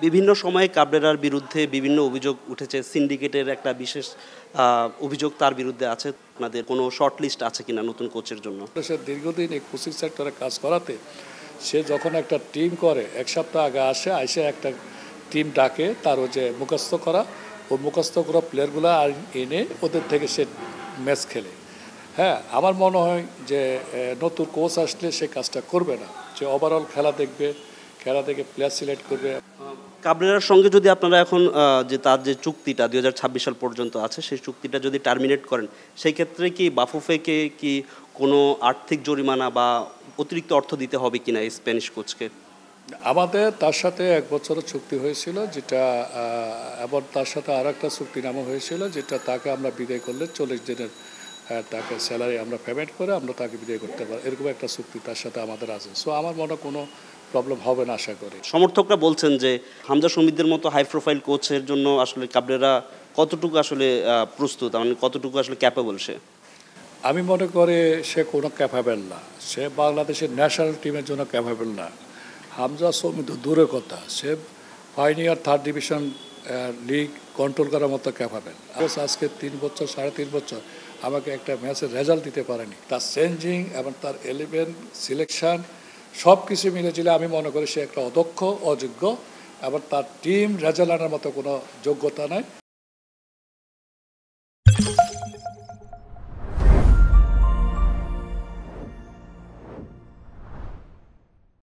বিভিন্ন সময়ে কাবরেরার বিরুদ্ধে বিভিন্ন অভিযোগ উঠেছে। সিন্ডিকেটের একটা বিশেষ অভিযোগ তার বিরুদ্ধে আছে। আপনাদের কোনো শর্ট লিস্ট আছে কিনা নতুন কোচের জন্য? সে দীর্ঘদিন এই কোচিং সেক্টরে কাজ করাতে সে যখন একটা টিম করে এক সপ্তাহ আগে আসে একটা টিম ডাকে তার ওই যে মুখস্থ করা ও মুখস্থ করা প্লেয়ারগুলো এনে ওদের থেকে সে ম্যাচ খেলে। হ্যাঁ, আমার মনে হয় যে নতুন কোচ আসলে সে কাজটা করবে না, যে ওভারঅল খেলা দেখবে, খেলা দেখে প্লেয়ার সিলেক্ট করবে। কাবরেরার সঙ্গে যদি আপনারা এখন যে তার যে চুক্তিটা 2026 সাল পর্যন্ত আছে সেই চুক্তিটা যদি টার্মিনেট করেন, সেই ক্ষেত্রে কি বাফুফেকে কি কোনো আর্থিক জরিমানা বা অতিরিক্ত অর্থ দিতে হবে কিনা এই স্প্যানিশ কোচকে? আমাদের তার সাথে 1 বছরের চুক্তি হয়েছিল, যেটা এবং তার সাথে আর একটা চুক্তিনামা হয়েছিল, যেটা তাকে আমরা বিদায় করলে 40 দিনের তাকে স্যালারি আমরা পেমেন্ট করে আমরা তাকে বিদায় করতে পারি, এরকম একটা চুক্তি তার সাথে আমাদের আছে। সো আমার মনে কোনো প্রবলেম হবে না আশা করি। সমর্থকরা বলছেন যে হামজা শমীদের মতো হাই প্রোফাইল কোচের জন্য আসলে কাবরেরা কতটুকু আসলে প্রস্তুত, মানে কতটুকু আসলে ক্যাপেবল সে? আমি মনে করি সে কোনো ক্যাপাবেল না, সে বাংলাদেশের ন্যাশনাল টিমের জন্য ক্যাপাবেল না। হামজা শমী তো দূরের কথা, সে final 3rd division league control করার মতো ক্যাপাবেল। আজকে 3 বছর 3.5 বছর আমাকে একটা ম্যাচের রেজাল্ট দিতে পারেনি। তার চেঞ্জিং এবং তার 11 সিলেকশন সব কিছু মিলেছিলে আমি মনে করি সে একটা অদক্ষ, অযোগ্য এবং তার টিম রেজাল্ট আনার মতো কোনো যোগ্যতা নাই।